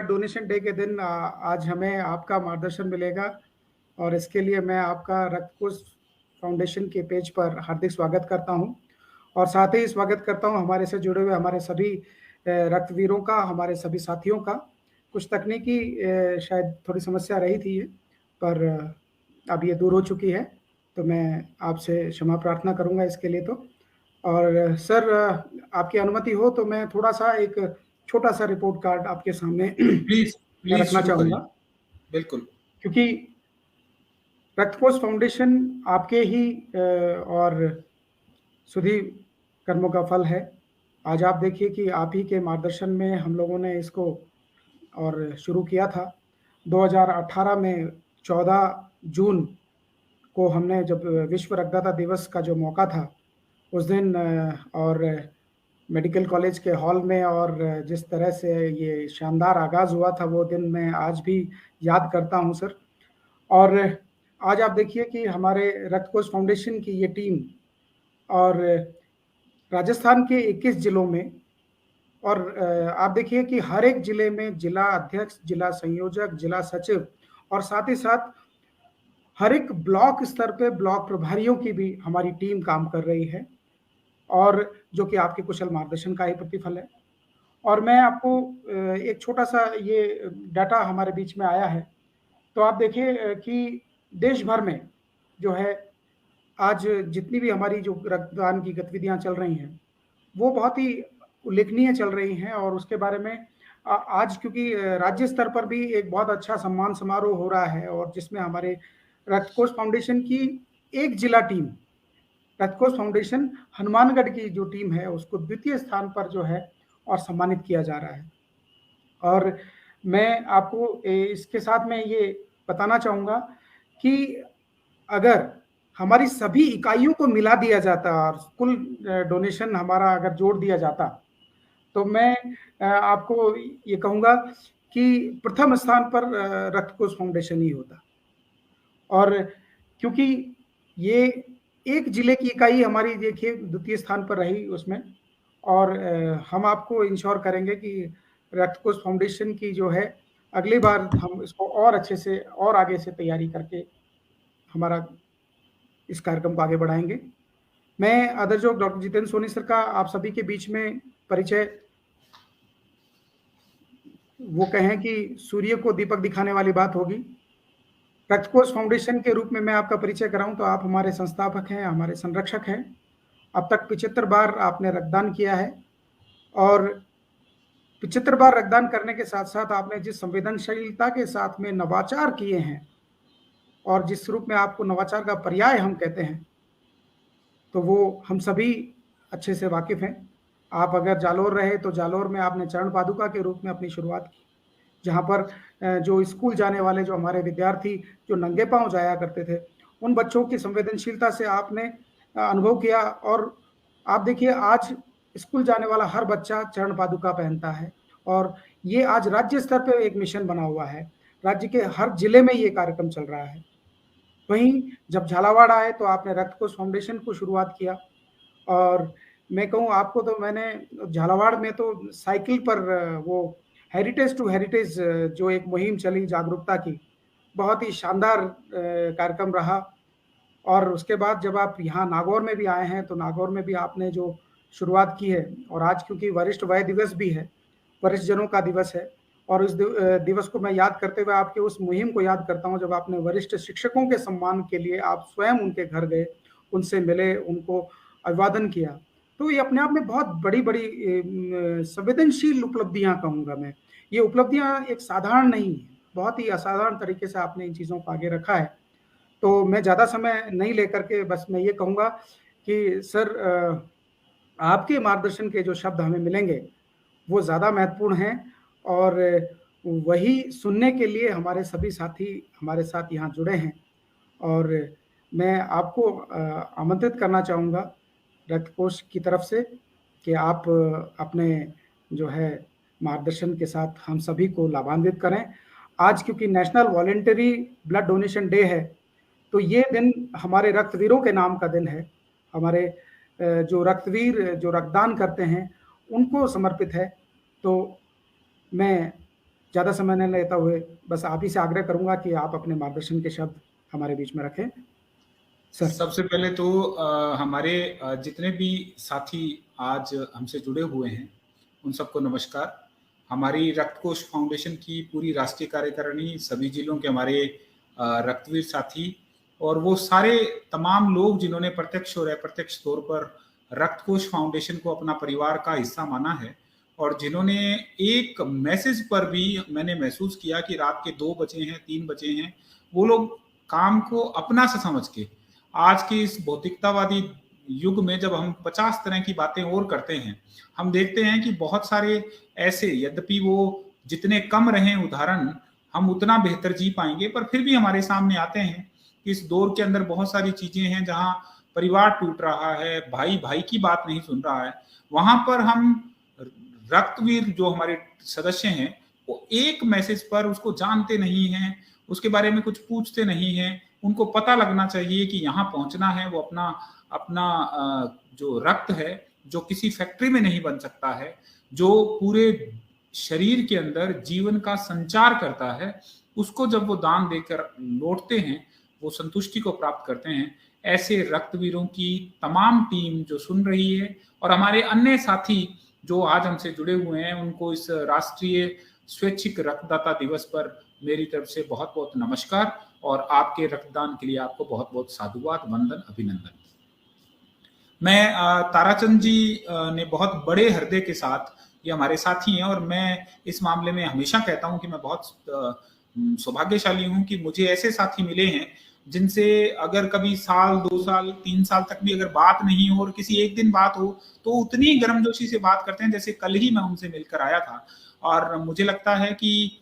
Donation day के दिन आज हमें आपका मार्गदर्शन मिलेगा और इसके लिए मैं आपका रक्तकोष फाउंडेशन के पेज पर हार्दिक स्वागत करता हूं और साथ ही स्वागत करता हूं हमारे से जुड़े हुए हमारे सभी रक्तवीरों का, हमारे सभी साथियों का। कुछ तकनीकी शायद थोड़ी समस्या रही थी पर अब ये दूर हो चुकी है, तो मैं आपसे क्षमा प्रार्थना करूंगा इसके लिए। तो और सर, आपकी अनुमति हो तो मैं थोड़ा सा एक छोटा सा रिपोर्ट कार्ड आपके सामने प्लीज रखना शुरू करिए। चाहूंगा, बिल्कुल। क्योंकि रक्तकोष फाउंडेशन आपके ही और सुधि कर्मों का फल है। आज आप देखिए कि आप ही के मार्गदर्शन में हम लोगों ने इसको और शुरू किया था 2018 में। 14 जून को हमने जब विश्व रक्तदाता दिवस का जो मौका था उस दिन और मेडिकल कॉलेज के हॉल में और जिस तरह से ये शानदार आगाज हुआ था वो दिन मैं आज भी याद करता हूं सर। और आज आप देखिए कि हमारे रक्तकोष फाउंडेशन की ये टीम और राजस्थान के 21 जिलों में, और आप देखिए कि हर एक जिले में जिला अध्यक्ष, जिला संयोजक, जिला सचिव और साथ ही साथ हर एक ब्लॉक स्तर पे ब्लॉक प्रभारियों की भी हमारी टीम काम कर रही है, और जो कि आपके कुशल मार्गदर्शन का ही प्रतिफल है। और मैं आपको एक छोटा सा ये डाटा हमारे बीच में आया है, तो आप देखिए कि देश भर में जो है आज जितनी भी हमारी जो रक्तदान की गतिविधियां चल रही हैं वो बहुत ही उल्लेखनीय चल रही हैं। और उसके बारे में आज क्योंकि राज्य स्तर पर भी एक बहुत अच्छा सम्मान समारोह हो रहा है, और जिसमें हमारे रक्तकोष फाउंडेशन की एक जिला टीम, रक्तकोष फाउंडेशन हनुमानगढ़ की जो टीम है, उसको द्वितीय स्थान पर जो है और सम्मानित किया जा रहा है। और मैं आपको इसके साथ में ये बताना चाहूँगा कि अगर हमारी सभी इकाइयों को मिला दिया जाता और कुल डोनेशन हमारा अगर जोड़ दिया जाता, तो मैं आपको ये कहूँगा कि प्रथम स्थान पर रक्तकोष फाउंडेशन ही होता। और क्योंकि ये एक जिले की इकाई हमारी देखिए द्वितीय स्थान पर रही उसमें, और हम आपको इंश्योर करेंगे कि रक्तकोष फाउंडेशन की जो है अगली बार हम इसको और अच्छे से और आगे से तैयारी करके हमारा इस कार्यक्रम को आगे बढ़ाएंगे। मैं आदरणीय डॉक्टर जितेंद्र सोनी सर का आप सभी के बीच में परिचय, वो कहें कि सूर्य को दीपक दिखाने वाली बात होगी। रक्तकोष फाउंडेशन के रूप में मैं आपका परिचय कराऊं तो आप हमारे संस्थापक हैं, हमारे संरक्षक हैं। अब तक 75 बार आपने रक्तदान किया है, और 75 बार रक्तदान करने के साथ साथ आपने जिस संवेदनशीलता के साथ में नवाचार किए हैं, और जिस रूप में आपको नवाचार का पर्याय हम कहते हैं, तो वो हम सभी अच्छे से वाकिफ हैं। आप अगर जालोर रहे तो जालोर में आपने चरण पादुका के रूप में अपनी शुरुआत की, जहाँ पर जो स्कूल जाने वाले जो हमारे विद्यार्थी जो नंगे पांव जाया करते थे, उन बच्चों की संवेदनशीलता से आपने अनुभव किया। और आप देखिए आज स्कूल जाने वाला हर बच्चा चरण पादुका पहनता है, और ये आज राज्य स्तर पे एक मिशन बना हुआ है। राज्य के हर जिले में ये कार्यक्रम चल रहा है। वहीं जब झालावाड़ आए तो आपने रक्तकोष फाउंडेशन को शुरुआत किया, और मैं कहूँ आपको तो मैंने झालावाड़ में तो साइकिल पर वो हेरिटेज टू हेरिटेज जो एक मुहिम चली जागरूकता की, बहुत ही शानदार कार्यक्रम रहा। और उसके बाद जब आप यहाँ नागौर में भी आए हैं तो नागौर में भी आपने जो शुरुआत की है, और आज क्योंकि वरिष्ठ वय दिवस भी है, वरिष्ठ जनों का दिवस है, और इस दिवस को मैं याद करते हुए आपके उस मुहिम को याद करता हूँ जब आपने वरिष्ठ शिक्षकों के सम्मान के लिए आप स्वयं उनके घर गए, उनसे मिले, उनको अभिवादन किया। तो ये अपने आप में बहुत बड़ी बड़ी संवेदनशील उपलब्धियां कहूँगा मैं। ये उपलब्धियां एक साधारण नहीं है, बहुत ही असाधारण तरीके से आपने इन चीज़ों को आगे रखा है। तो मैं ज़्यादा समय नहीं लेकर के बस मैं ये कहूँगा कि सर, आपके मार्गदर्शन के जो शब्द हमें मिलेंगे वो ज़्यादा महत्वपूर्ण हैं, और वही सुनने के लिए हमारे सभी साथी हमारे साथ यहाँ जुड़े हैं। और मैं आपको आमंत्रित करना चाहूँगा रक्तकोष की तरफ से कि आप अपने जो है मार्गदर्शन के साथ हम सभी को लाभान्वित करें। आज क्योंकि national voluntary blood donation day है, तो ये दिन हमारे रक्तवीरों के नाम का दिन है। हमारे जो रक्तवीर जो रक्तदान करते हैं उनको समर्पित है। तो मैं ज़्यादा समय नहीं लेता हुए बस आप ही से आग्रह करूँगा कि आप अपने मार्गदर्शन के शब्द हमारे बीच में रखें। सर। सबसे पहले तो हमारे जितने भी साथी आज हमसे जुड़े हुए हैं, उन सबको नमस्कार। हमारी रक्तकोष फाउंडेशन की पूरी राष्ट्रीय कार्यकारिणी, सभी जिलों के हमारे रक्तवीर साथी और वो सारे तमाम लोग जिन्होंने प्रत्यक्ष और अप्रत्यक्ष तौर पर रक्तकोष फाउंडेशन को अपना परिवार का हिस्सा माना है और जिन्होंने एक मैसेज पर भी मैंने महसूस किया कि रात के 2 बजे हैं, 3 बजे हैं, वो लोग काम को अपना सा समझ के आज के इस भौतिकतावादी युग में जब हम 50 तरह की बातें और करते हैं, हम देखते हैं कि बहुत सारे ऐसे, यद्यपि वो जितने कम रहें उदाहरण, हम उतना बेहतर जी पाएंगे, पर फिर भी हमारे सामने आते हैं कि इस दौर के अंदर बहुत सारी चीजें हैं जहां परिवार टूट रहा है, भाई भाई की बात नहीं सुन रहा है, वहां पर हम रक्तवीर जो हमारे सदस्य हैं वो एक मैसेज पर उसको जानते नहीं हैं, उसके बारे में कुछ पूछते नहीं हैं, उनको पता लगना चाहिए कि यहाँ पहुंचना है, वो अपना अपना जो रक्त है जो किसी फैक्ट्री में नहीं बन सकता है, जो पूरे शरीर के अंदर जीवन का संचार करता है, उसको जब वो दान देकर लौटते हैं, वो संतुष्टि को प्राप्त करते हैं। ऐसे रक्तवीरों की तमाम टीम जो सुन रही है और हमारे अन्य साथी जो आज हमसे जुड़े हुए हैं, उनको इस राष्ट्रीय स्वैच्छिक रक्तदाता दिवस पर मेरी तरफ से बहुत बहुत नमस्कार और आपके रक्तदान के लिए आपको बहुत बहुत साधुवाद, वंदन, अभिनंदन। मैं ताराचंद जी ने बहुत बड़े हृदय के साथ, ये हमारे साथी हैं और मैं इस मामले में हमेशा कहता हूं कि मैं बहुत सौभाग्यशाली हूं कि मुझे ऐसे साथी मिले हैं जिनसे अगर कभी साल, 2 साल, 3 साल तक भी अगर बात नहीं हो और किसी एक दिन बात हो तो उतनी गर्मजोशी से बात करते हैं जैसे कल ही मैं उनसे मिलकर आया था। और मुझे लगता है कि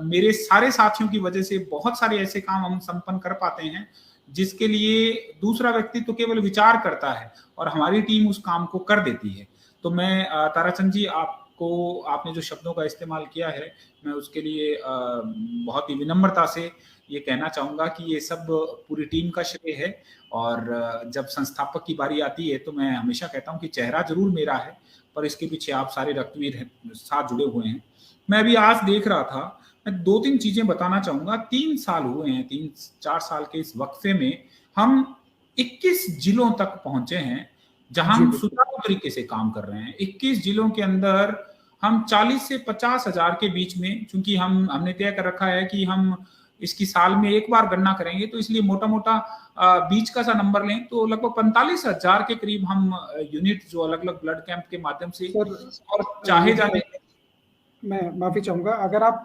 मेरे सारे साथियों की वजह से बहुत सारे ऐसे काम हम संपन्न कर पाते हैं जिसके लिए दूसरा व्यक्ति तो केवल विचार करता है और हमारी टीम उस काम को कर देती है। तो मैं ताराचंद जी, आपको, आपने जो शब्दों का इस्तेमाल किया है, मैं उसके लिए बहुत ही विनम्रता से ये कहना चाहूंगा कि ये सब पूरी टीम का श्रेय है। और जब संस्थापक की बारी आती है तो मैं हमेशा कहता हूं कि चेहरा जरूर मेरा है पर इसके पीछे आप सारे रक्तवीर साथ जुड़े हुए हैं। मैं अभी आज देख रहा था, मैं 2-3 चीजें बताना चाहूंगा। 3 साल हुए हैं, 3-4 साल के इस वक्फे में हम 21 जिलों तक पहुंचे हैं जहां हम सुचारू तरीके से काम कर रहे हैं। 21 जिलों के अंदर हम 40 से 50 हजार के बीच में, चूंकि हमने तय कर रखा है कि हम इसकी साल में एक बार गणना करेंगे, तो इसलिए मोटा मोटा बीच का सा नंबर लें तो लगभग 45 हजार के करीब हम यूनिट जो अलग अलग ब्लड कैंप के माध्यम से और चाहे जाने। मैं माफी चाहूंगा, अगर आप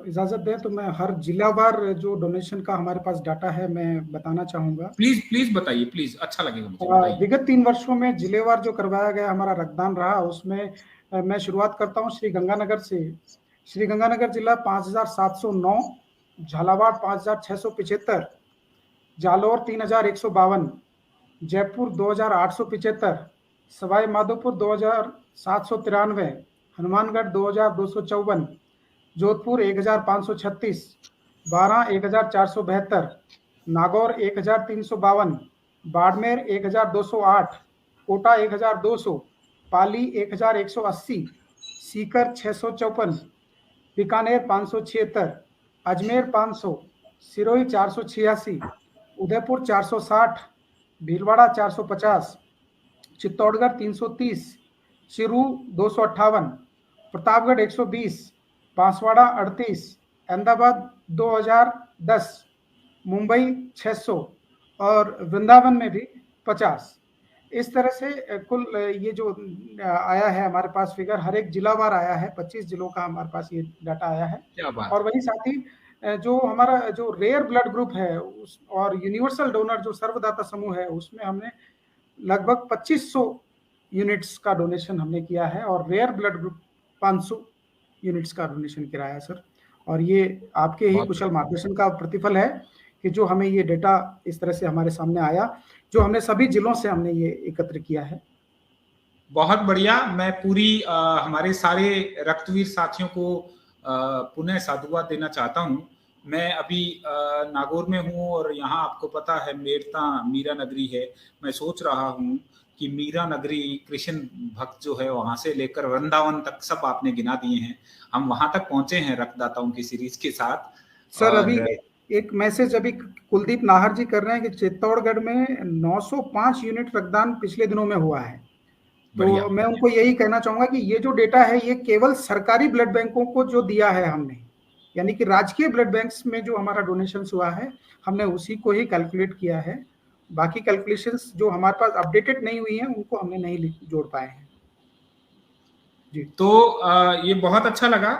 इजाजत दें तो मैं हर जिलावार जो डोनेशन का हमारे पास डाटा है मैं बताना चाहूंगा। प्लीज प्लीज बताइए, प्लीज, अच्छा लगेगा मुझे। विगत 3 वर्षों में जिलेवार जो करवाया गया हमारा रक्तदान रहा, उसमें मैं शुरुआत करता हूं श्री गंगानगर से। श्री गंगानगर जिला 5709, झालावाड़ 5675, जालौर 3152, जयपुर 2875, सवाई माधोपुर 2793, हनुमानगढ़ 2254, जोधपुर 1536, बारां 1472, नागौर 1352, बाड़मेर 1208, कोटा 1200, पाली 1180, सीकर 654, बीकानेर 576, अजमेर 500, सिरोही 486, उदयपुर 460, भीलवाड़ा 450, चित्तौड़गढ़ 330, चिरू 258, प्रतापगढ़ 120, बांसवाड़ा 38, अहमदाबाद 2010, मुंबई 600 और वृंदावन में भी 50। इस तरह से कुल ये जो आया है हमारे पास फिगर, हर एक जिलावार आया है, 25 जिलों का हमारे पास ये डाटा आया है। और वही साथ ही जो हमारा जो रेयर ब्लड ग्रुप है उस और यूनिवर्सल डोनर जो सर्वदाता समूह है, उसमें हमने लगभग 2500 यूनिट्स का डोनेशन हमने किया है और रेयर ब्लड ग्रुप 500 यूनिट्स का डोनेशन किया है सर। और ये आपके ही कुशल मार्गदर्शन का प्रतिफल है कि जो हमें ये डेटा इस तरह से हमारे सामने आया, जो हमने सभी जिलों से हमने ये एकत्र किया है। बहुत बढ़िया। मैं पूरी हमारे सारे रक्तवीर साथियों को पुनः साधुवाद देना चाहता हूँ। मैं अभी नागौर में हूँ और यहाँ आपको पता है मेरता मीरा नगरी है। मैं सोच रहा हूँ कि मीरा नगरी, कृष्ण भक्त जो है वहां से लेकर वृंदावन तक सब आपने गिना दिए हैं। हम वहां तक पहुंचे हैं रक्तदाताओं की सीरीज के साथ। सर अभी और एक मैसेज अभी कुलदीप नाहर जी कर रहे हैं कि चित्तौड़गढ़ में 905 यूनिट रक्तदान पिछले दिनों में हुआ है। बढ़िया तो मैं बढ़िया। उनको यही कहना चाहूंगा कि ये जो डेटा है ये केवल सरकारी ब्लड बैंकों को जो दिया है हमने, यानी कि राजकीय ब्लड बैंक्स में जो हमारा डोनेशन हुआ है हमने उसी को ही कैलकुलेट किया है। बाकी कैलकुलेशंस जो हमारे पास अपडेटेड नहीं हुई हैं उनको हमने नहीं जोड़ पाए हैं जी। तो ये बहुत अच्छा लगा।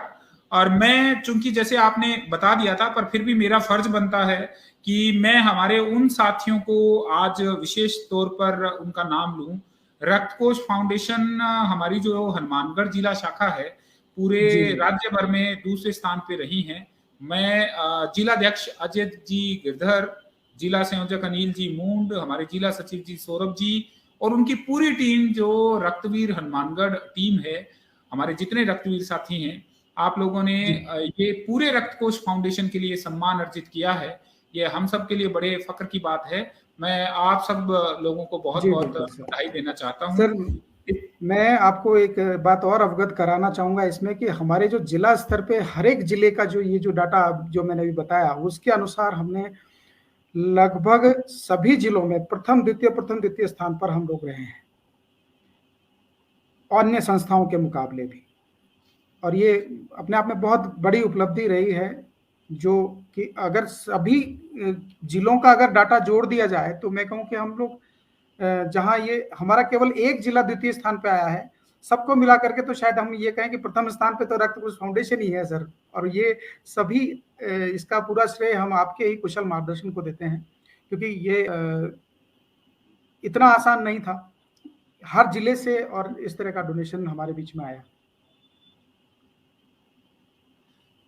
और मैं, चूंकि जैसे आपने बता दिया था, पर फिर भी मेरा फर्ज बनता है कि मैं हमारे उन साथियों को आज विशेष तौर पर उनका नाम लूं। रक्तकोष फाउंडेशन हमारी जो हनुमानगढ़ जिला शाखा है, पूरे जी जी राज्य भर में दूसरे स्थान पे रही है। मैं जिलाध्यक्ष अजय जी गिरधर, जिला संयोजक अनिल जी मूंड, हमारे जिला सचिव जी सौरभ जी और उनकी पूरी टीम जो रक्तवीर हनुमानगढ़ टीम है, हमारे जितने रक्तवीर साथी हैं, आप लोगों ने जी ये पूरे रक्तकोष फाउंडेशन के लिए सम्मान अर्जित किया है। ये हम सब के लिए बड़े फख्र की बात है। मैं आप सब लोगों को बहुत जी बहुत बिल्कुल सर। बधाई देना चाहता हूँ। सर मैं आपको एक बात और अवगत कराना चाहूंगा इसमें कि हमारे जो जिला स्तर पे हर एक जिले का जो ये जो डाटा जो मैंने अभी बताया उसके अनुसार हमने लगभग सभी जिलों में प्रथम द्वितीय स्थान पर हम लोग रहे हैं, अन्य संस्थाओं के मुकाबले भी। और ये अपने आप में बहुत बड़ी उपलब्धि रही है, जो कि अगर सभी जिलों का अगर डाटा जोड़ दिया जाए तो मैं कहूँ कि हम लोग जहां ये हमारा केवल एक जिला द्वितीय स्थान पे आया है, सबको मिला करके तो शायद हम ये कहें कि प्रथम स्थान पे तो रक्तकोष फाउंडेशन ही है सर। और ये सभी इसका पूरा श्रेय हम आपके ही कुशल मार्गदर्शन को देते हैं, क्योंकि ये इतना आसान नहीं था। हर जिले से और इस तरह का डोनेशन हमारे बीच में आया।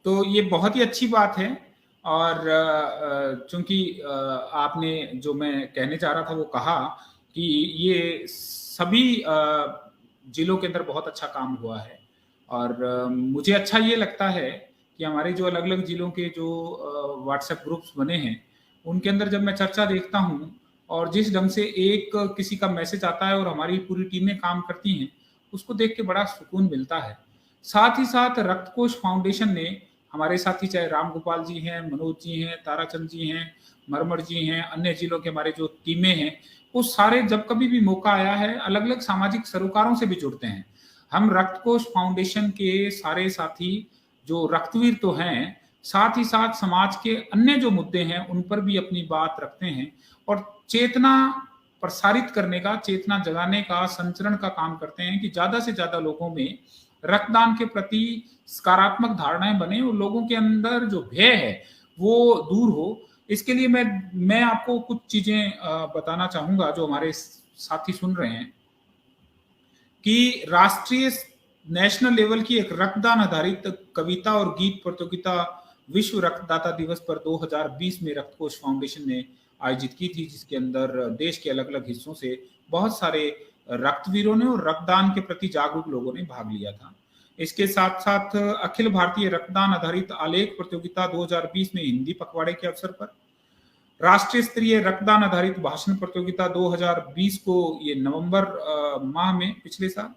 तो ये बहुत ही अच्छी बात है। और चूंकि आपने जो मैं कहने चाह रहा था वो कहा कि ये सभी जिलों के अंदर बहुत अच्छा काम हुआ है। और मुझे अच्छा ये लगता है कि हमारे जो अलग अलग जिलों के जो व्हाट्सएप ग्रुप्स बने हैं उनके अंदर जब मैं चर्चा देखता हूँ और जिस ढंग से एक किसी का मैसेज आता है और हमारी पूरी टीमें काम करती हैं, उसको देख के बड़ा सुकून मिलता है। साथ ही साथ रक्तकोष फाउंडेशन ने हमारे साथी, चाहे राम गोपाल जी हैं, मनोज जी हैं, ताराचंद जी हैं, मरमर जी हैं, अन्य जिलों के हमारे जो टीमें हैं, वो सारे जब कभी भी मौका आया है अलग अलग सामाजिक सरोकारों से भी जुड़ते हैं। हम रक्तकोष फाउंडेशन के सारे साथी जो रक्तवीर तो हैं, साथ ही साथ समाज के अन्य जो मुद्दे हैं उन पर भी अपनी बात रखते हैं और चेतना प्रसारित करने का, चेतना जगाने का, संचरण का काम करते हैं कि ज्यादा से ज्यादा लोगों में रक्तदान के प्रति सकारात्मक धारणाएं बने और लोगों के अंदर जो भय है वो दूर हो। इसके लिए मैं आपको कुछ चीजें बताना चाहूंगा जो हमारे साथी सुन रहे हैं कि राष्ट्रीय नेशनल लेवल की एक रक्तदान आधारित कविता और गीत प्रतियोगिता विश्व रक्तदाता दिवस पर 2020 में रक्तकोष फाउंडेशन ने आयोजित की थी, जिसके अंदर देश के अलग अलग हिस्सों से बहुत सारे रक्तवीरों ने और रक्तदान के प्रति जागरूक लोगों ने भाग लिया था। इसके साथ साथ अखिल भारतीय रक्तदान आधारित आलेख प्रतियोगिता 2020 में हिंदी पखवाड़े के अवसर पर, राष्ट्रीय स्तरीय रक्तदान आधारित भाषण प्रतियोगिता 2020 को ये नवंबर माह में पिछले साल,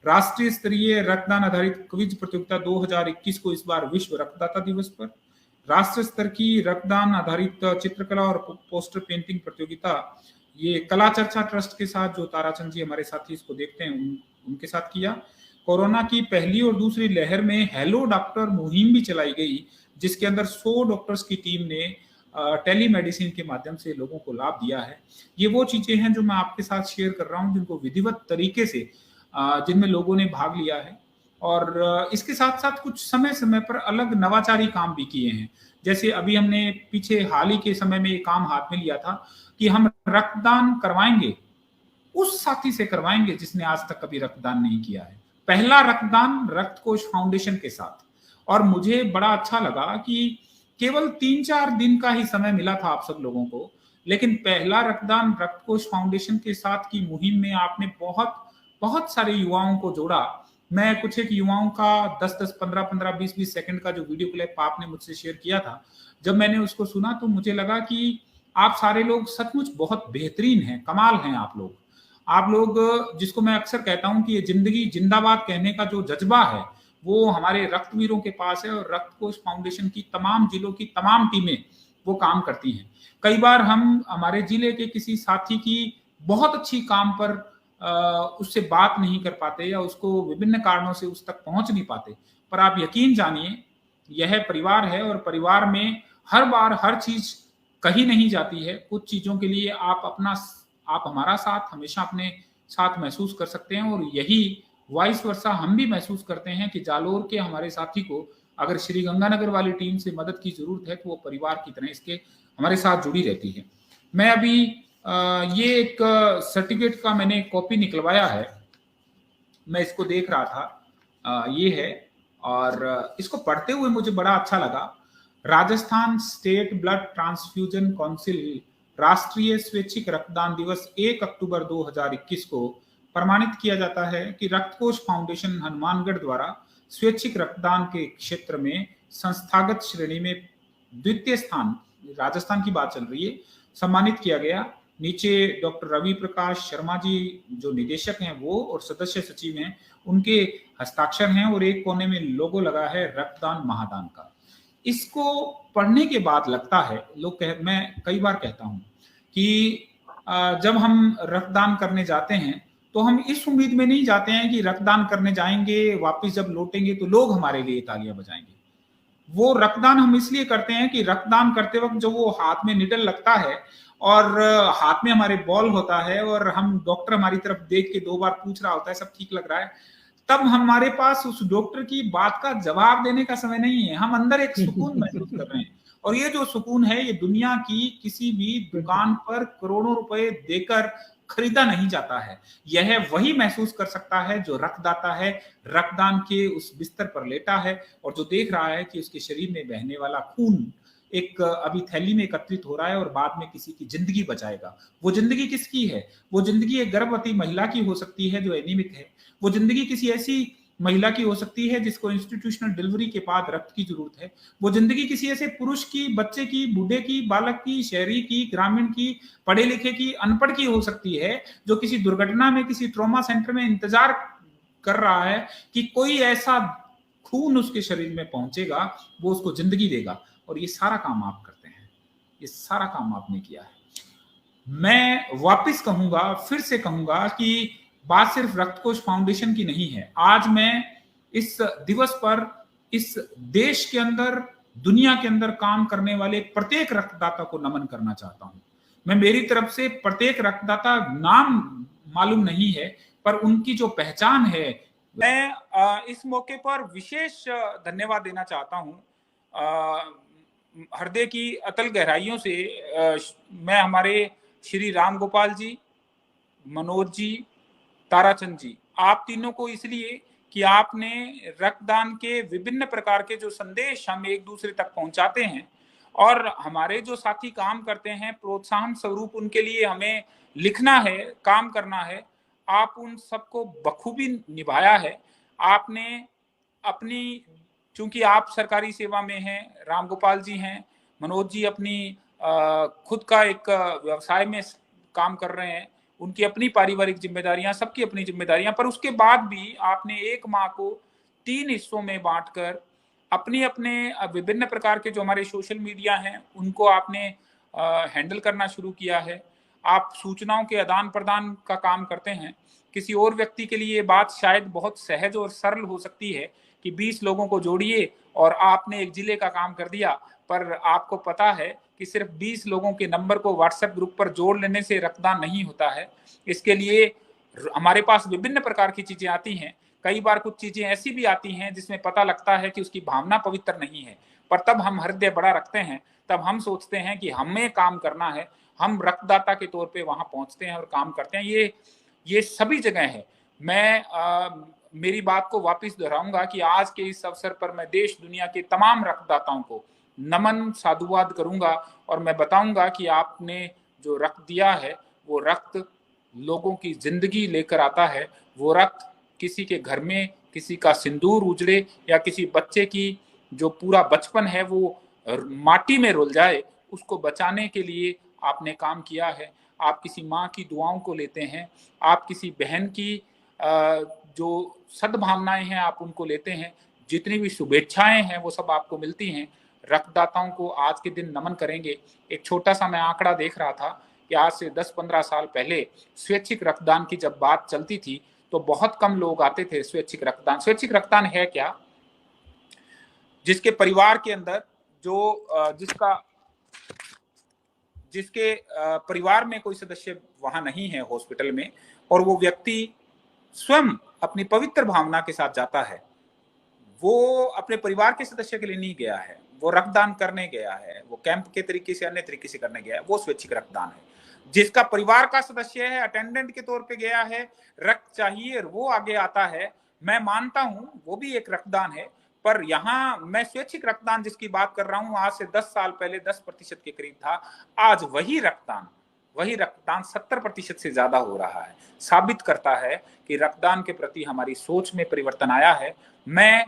राष्ट्रीय स्तरीय रक्तदान आधारित क्विज प्रतियोगिता 2021 को इस बार विश्व रक्तदाता दिवस पर, राष्ट्रीय स्तर की रक्तदान आधारित चित्रकला और पोस्टर पेंटिंग प्रतियोगिता ये कला चर्चा ट्रस्ट के साथ, जो ताराचंद जी हमारे साथी इसको देखते हैं उनके साथ किया। कोरोना की पहली और दूसरी लहर में हेलो डॉक्टर मुहिम भी चलाई गई, जिसके अंदर 100 डॉक्टर्स की टीम ने टेलीमेडिसिन के माध्यम से लोगों को लाभ दिया है। ये वो चीजें हैं जो मैं आपके साथ शेयर कर रहा हूँ, जिनको विधिवत तरीके से जिनमें लोगों ने भाग लिया है। और इसके साथ साथ कुछ समय समय पर अलग नवाचारी काम भी किए हैं। जैसे अभी हमने पीछे हाल ही के समय में एक काम हाथ में लिया था कि हम रक्तदान करवाएंगे, उस साथी से करवाएंगे जिसने आज तक कभी रक्तदान नहीं किया है। पहला रक्तदान रक्तकोष फाउंडेशन के साथ। और मुझे बड़ा अच्छा लगा कि केवल 3-4 दिन का ही समय मिला था आप सब लोगों को, लेकिन पहला रक्तदान रक्तकोष फाउंडेशन के साथ की मुहिम में आपने बहुत बहुत सारे युवाओं को जोड़ा। मैं कुछ एक युवाओं का 10-10, 15-15, 20-20 सेकंड का जो वीडियो क्लिप आपने मुझसे शेयर किया था, जब मैंने उसको सुना तो मुझे लगा कि आप सारे लोग सचमुच बहुत बेहतरीन हैं, कमाल हैं आप लोग। आप लोग, जिसको मैं अक्सर कहता हूं कि ये जिंदगी जिंदाबाद कहने का जो जज्बा है वो हमारे रक्तवीरों के पास है, और रक्त कोष फाउंडेशन की तमाम जिलों की तमाम टीमें वो काम करती हैं। कई बार हम हमारे जिले के किसी साथी की बहुत अच्छी काम पर उससे बात नहीं कर पाते या उसको विभिन्न कारणों से उस तक पहुंच नहीं पाते, पर आप यकीन जानिए यह परिवार है, और परिवार में हर बार हर चीज कही नहीं जाती है। कुछ चीजों के लिए आप हमारा साथ हमेशा अपने साथ महसूस कर सकते हैं, और यही वाइस वर्सा हम भी महसूस करते हैं कि जालोर के हमारे साथी को अगर श्री गंगानगर वाली टीम से मदद की जरूरत है तो वो परिवार की तरह इसके हमारे साथ जुड़ी रहती है। मैं अभी ये एक सर्टिफिकेट का मैंने कॉपी निकलवाया है, मैं इसको देख रहा था, ये है, और इसको पढ़ते हुए मुझे बड़ा अच्छा लगा। Rajasthan state blood transfusion council राष्ट्रीय स्वैच्छिक रक्तदान दिवस 1 अक्टूबर 2021 को प्रमाणित किया जाता है कि रक्तकोष फाउंडेशन हनुमानगढ़ द्वारा स्वैच्छिक रक्तदान के क्षेत्र में संस्थागत श्रेणी में द्वितीय स्थान, राजस्थान की बात चल रही है, सम्मानित किया गया। नीचे डॉक्टर रवि प्रकाश शर्मा जी जो निदेशक हैं वो और सदस्य सचिव हैं, उनके हस्ताक्षर हैं, और एक कोने में लोगो लगा है रक्तदान महादान का। इसको पढ़ने के बाद लगता है, मैं कई बार कहता हूं कि जब हम रक्तदान करने जाते हैं तो हम इस उम्मीद में नहीं जाते हैं कि रक्तदान करने जाएंगे, वापस जब लौटेंगे तो लोग हमारे लिए तालियां बजाएंगे। वो रक्तदान हम इसलिए करते हैं कि रक्तदान करते वक्त जो वो हाथ में निडल लगता है और हाथ में हमारे बॉल होता है और हम डॉक्टर हमारी तरफ देख के 2 बार पूछ रहा होता है सब ठीक लग रहा है, तब हमारे पास उस डॉक्टर की बात का जवाब देने का समय नहीं है। हम अंदर एक सुकून महसूस कर रहे हैं, और ये जो सुकून है ये दुनिया की किसी भी दुकान पर करोड़ों रुपए देकर खरीदा नहीं जाता है। यह वही महसूस कर सकता है जो रक्तदाता है, रक्तदान के उस बिस्तर पर लेटा है और जो देख रहा है कि उसके शरीर में बहने वाला खून एक अभी थैली में एकत्रित हो रहा है और बाद में किसी की जिंदगी बचाएगा। वो जिंदगी किसकी है? वो जिंदगी एक गर्भवती महिला की हो सकती है जो एनीमिक है। वो जिंदगी किसी ऐसी महिला की हो सकती है जिसको इंस्टीट्यूशनल डिलीवरी के बाद रक्त की जरूरत है। वो जिंदगी किसी ऐसे पुरुष की, बच्चे की, बूढ़े की, बालक की, शहरी की, ग्रामीण की, पढ़े लिखे की, अनपढ़ की हो सकती है जो किसी दुर्घटना में, किसी ट्रॉमा सेंटर में इंतजार कर रहा है कि कोई ऐसा खून उसके शरीर में पहुंचेगा वो उसको जिंदगी देगा। और ये सारा काम आप करते हैं, ये सारा काम आपने किया है। मैं वापस कहूंगा, फिर से कहूंगा कि बात सिर्फ रक्तकोष फाउंडेशन की नहीं है। आज मैं इस दिवस पर इस देश के अंदर, दुनिया के अंदर काम करने वाले प्रत्येक रक्तदाता को नमन करना चाहता हूं। मैं मेरी तरफ से प्रत्येक रक्तदाता नाम मालूम नहीं है, पर उनकी जो पहचान है, मैं इस मौके पर विशेष धन्यवाद देना चाहता हूं। हृदय की अतल गहराइयों से मैं हमारे श्री राम गोपाल जी, मनोज जी, ताराचंद जी, आप तीनों को इसलिए कि आपने रक्तदान के विभिन्न प्रकार के जो संदेश हम एक दूसरे तक पहुंचाते हैं और हमारे जो साथी काम करते हैं, प्रोत्साहन स्वरूप उनके लिए हमें लिखना है, काम करना है, आप उन सबको बखूबी निभाया है। आपने अपनी, चूंकि आप सरकारी सेवा में हैं, राम गोपाल जी हैं, मनोज जी अपनी खुद का एक व्यवसाय में काम कर रहे हैं, उनकी अपनी पारिवारिक जिम्मेदारियां, सबकी अपनी जिम्मेदारियां, पर उसके बाद भी आपने एक माह को 3 हिस्सों में बांटकर अपने विभिन्न प्रकार के जो हमारे सोशल मीडिया हैं उनको आपने हैंडल करना शुरू किया है। आप सूचनाओं के आदान प्रदान का काम करते हैं। किसी और व्यक्ति के लिए ये बात शायद बहुत सहज और सरल हो सकती है कि 20 लोगों को जोड़िए और आपने एक जिले का काम कर दिया, पर आपको पता है कि सिर्फ 20 लोगों के नंबर को व्हाट्सएप ग्रुप पर जोड़ लेने से रक्तदान नहीं होता है। इसके लिए हमारे पास विभिन्न प्रकार की चीजें आती हैं। कई बार कुछ चीजें ऐसी भी आती हैं जिसमें पता लगता है कि उसकी भावना पवित्र नहीं है, पर तब हम हृदय बड़ा रखते हैं, तब हम सोचते हैं कि हमें काम करना है, हम रक्तदाता के तौर पे वहां पहुंचते हैं और काम करते हैं। ये सभी जगह है। मैं मेरी बात को वापस दोहराऊंगा कि आज के इस अवसर पर मैं देश दुनिया के तमाम रक्तदाताओं को नमन, साधुवाद करूंगा और मैं बताऊंगा कि आपने जो रक्त दिया है वो रक्त लोगों की जिंदगी लेकर आता है। वो रक्त किसी के घर में किसी का सिंदूर उजड़े या किसी बच्चे की जो पूरा बचपन है वो माटी में रुल जाए, उसको बचाने के लिए आपने काम किया है। आप किसी माँ की दुआओं को लेते हैं, आप किसी बहन की जो सद्भावनाएं हैं आप उनको लेते हैं, जितनी भी शुभेच्छाएं हैं वो सब आपको मिलती हैं। रक्तदाताओं को आज के दिन नमन करेंगे। एक छोटा सा मैं आंकड़ा देख रहा था कि आज से 10-15 साल पहले स्वैच्छिक रक्तदान की जब बात चलती थी तो बहुत कम लोग आते थे स्वैच्छिक रक्तदान। स्वैच्छिक रक्तदान है क्या? जिसके परिवार के अंदर जो जिसके परिवार में कोई सदस्य वहां नहीं है हॉस्पिटल में, और वो व्यक्ति स्वयं अपनी पवित्र भावना के साथ जाता है, वो अपने परिवार के सदस्य के लिए नहीं गया है, वो रक्तदान करने गया है, वो कैंप के तरीके से अन्य तरीके से करने गया है, वो स्वैच्छिक रक्तदान है। जिसका परिवार का सदस्य है, अटेंडेंट के तौर पे गया है, रक्त चाहिए और वो आगे आता है, मैं मानता हूं वो भी एक रक्तदान है। पर यहाँ मैं स्वैच्छिक रक्तदान जिसकी बात कर रहा हूं, आज से 10 साल पहले 10% के करीब था, आज वही रक्तदान 70% से ज्यादा हो रहा है। साबित करता है कि रक्तदान के प्रति हमारी सोच में परिवर्तन आया है। मैं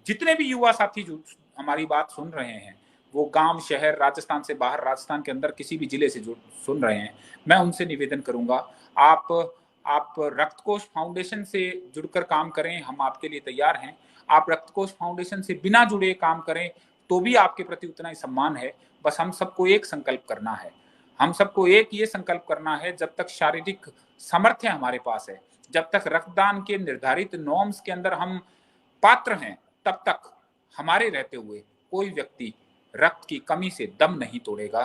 जितने भी युवा साथी जो हमारी बात सुन रहे हैं, वो गांव, शहर, राजस्थान से बाहर, राजस्थान के अंदर किसी भी जिले से जो सुन रहे हैं, मैं उनसे निवेदन करूंगा, आप रक्तकोष फाउंडेशन से जुड़कर काम करें, हम आपके लिए तैयार हैं। आप रक्तकोष फाउंडेशन से बिना जुड़े काम करें तो भी आपके प्रति उतना ही सम्मान है। बस हम सबको एक संकल्प करना है, हम सबको एक ये संकल्प करना है, जब तक शारीरिक सामर्थ्य हमारे पास है, जब तक रक्तदान के निर्धारित नॉर्म्स के अंदर हम पात्र हैं, तब तक हमारे रहते हुए कोई व्यक्ति रक्त की कमी से दम नहीं तोड़ेगा।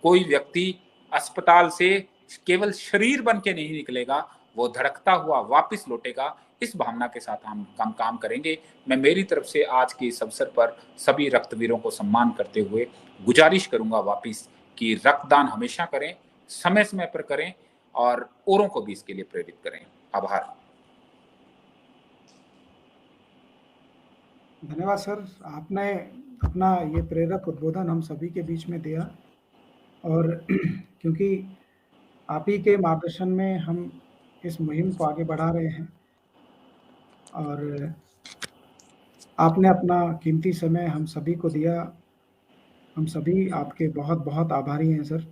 कोई व्यक्ति अस्पताल से केवल शरीर बन के नहीं निकलेगा, वो धड़कता हुआ वापस लौटेगा। इस भावना के साथ हम काम करेंगे। मैं मेरी तरफ से आज के इस अवसर पर सभी रक्तवीरों को सम्मान करते हुए गुजारिश करूंगा वापिस कि रक्तदान हमेशा करें, समय समय पर करें और औरों को भी इसके लिए प्रेरित करें। आभार। धन्यवाद सर, आपने अपना ये प्रेरक उद्बोधन हम सभी के बीच में दिया, और क्योंकि आप ही के मार्गदर्शन में हम इस मुहिम को आगे बढ़ा रहे हैं, और आपने अपना कीमती समय हम सभी को दिया। हम सभी आपके बहुत बहुत आभारी हैं सर,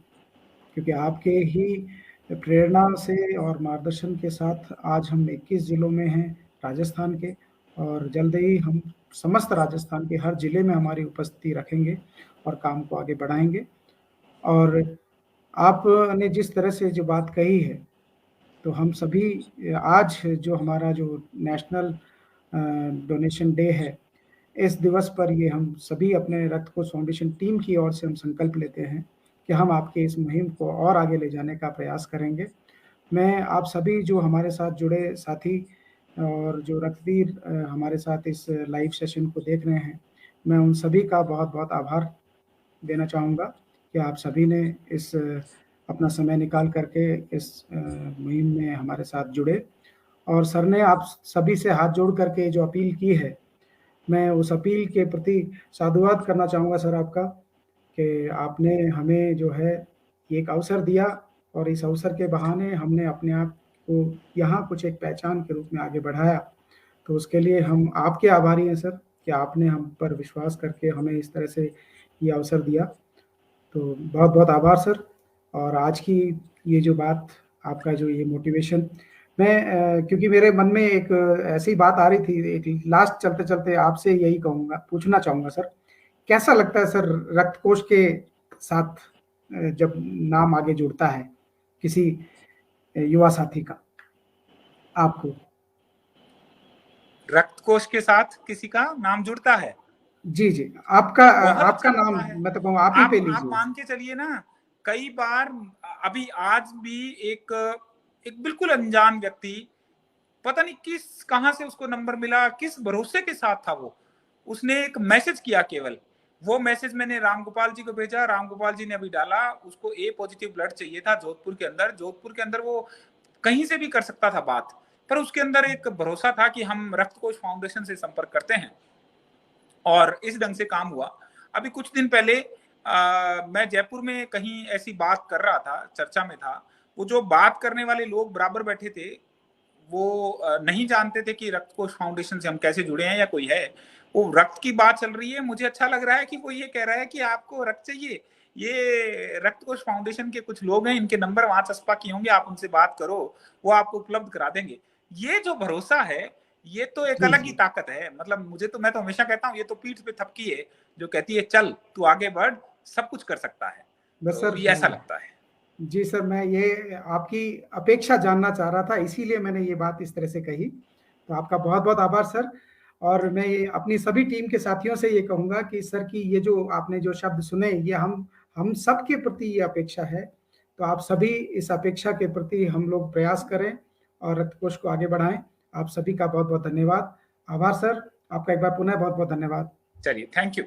क्योंकि आपके ही प्रेरणा से और मार्गदर्शन के साथ आज हम 21 जिलों में हैं राजस्थान के, और जल्द ही हम समस्त राजस्थान के हर जिले में हमारी उपस्थिति रखेंगे और काम को आगे बढ़ाएंगे। और आपने जिस तरह से जो बात कही है, तो हम सभी आज जो हमारा जो नेशनल डोनेशन डे है, इस दिवस पर ये हम सभी अपने रक्तकोष फाउंडेशन टीम की ओर से हम संकल्प लेते हैं कि हम आपके इस मुहिम को और आगे ले जाने का प्रयास करेंगे। मैं आप सभी जो हमारे साथ जुड़े साथी और जो रक्तवीर हमारे साथ इस लाइव सेशन को देख रहे हैं, मैं उन सभी का बहुत बहुत आभार देना चाहूँगा कि आप सभी ने इस अपना समय निकाल करके इस मुहिम में हमारे साथ जुड़े। और सर ने आप सभी से हाथ जोड़ करके जो अपील की है, मैं उस अपील के प्रति साधुवाद करना चाहूँगा सर आपका, कि आपने हमें जो है एक अवसर दिया, और इस अवसर के बहाने हमने अपने आप को यहाँ कुछ एक पहचान के रूप में आगे बढ़ाया। तो उसके लिए हम आपके आभारी हैं सर, कि आपने हम पर विश्वास करके हमें इस तरह से ये अवसर दिया। तो बहुत बहुत आभार सर। और आज की ये जो बात, आपका जो ये मोटिवेशन, मैं क्योंकि मेरे मन में एक ऐसी बात आ रही थी, एक लास्ट चलते चलते आपसे यही कहूँगा, पूछना चाहूँगा सर, कैसा लगता है सर रक्तकोष के साथ जब नाम आगे जुड़ता है किसी युवा साथी का? आपको रक्तकोष के साथ किसी का नाम जुड़ता है? जी जी, आपका अच्छा नाम मैं तो कहूँ आप ही पे लीजिए। आप मान के चलिए ना, कई बार अभी आज भी एक बिल्कुल अनजान व्यक्ति, पता नहीं कहां से उसको नंबर मिला, किस भरोसे के साथ था वो, उसने एक मैसेज किया। केवल वो मैसेज मैंने रामगोपाल जी को भेजा, रामगोपाल जी ने अभी डाला, उसको ए पॉजिटिव ब्लड चाहिए था जोधपुर के अंदर वो कहीं से भी कर सकता था बात, पर उसके अंदर एक भरोसा था कि हम रक्तकोष फाउंडेशन से संपर्क करते हैं, और इस ढंग से काम हुआ। अभी कुछ दिन पहले मैं जयपुर में कहीं ऐसी बात कर रहा था, चर्चा में था, वो जो बात करने वाले लोग बराबर बैठे थे, वो नहीं जानते थे कि रक्तकोष फाउंडेशन से हम कैसे जुड़े हैं या कोई है। वो रक्त की बात चल रही है, मुझे अच्छा लग रहा है कि वो ये कह रहा है कि आपको रक्त चाहिए, ये रक्त कोष फाउंडेशन के कुछ लोग हैं, इनके नंबर वहां चस्पा किए होंगे, आप उनसे बात करो, वो आपको उपलब्ध करा देंगे। ये जो भरोसा है, ये तो एक जी अलग ही जी ताकत है। मतलब मैं तो हमेशा कहता हूँ, ये तो पीठ पे थपकी है जो कहती है चल तू आगे बढ़, सब कुछ कर सकता है। बस तो सर, ये ऐसा लगता है। जी सर, मैं ये आपकी अपेक्षा जानना चाह रहा था, इसीलिए मैंने ये बात इस तरह से कही। तो आपका बहुत बहुत आभार सर। और मैं ये अपनी सभी टीम के साथियों से ये कहूँगा कि सर की ये जो आपने जो शब्द सुने, ये हम सबके प्रति ये अपेक्षा है। तो आप सभी इस अपेक्षा के प्रति हम लोग प्रयास करें और रक्त कोष को आगे बढ़ाएं। आप सभी का बहुत बहुत धन्यवाद। आभार सर, आपका एक बार पुनः बहुत बहुत धन्यवाद। चलिए, थैंक यू।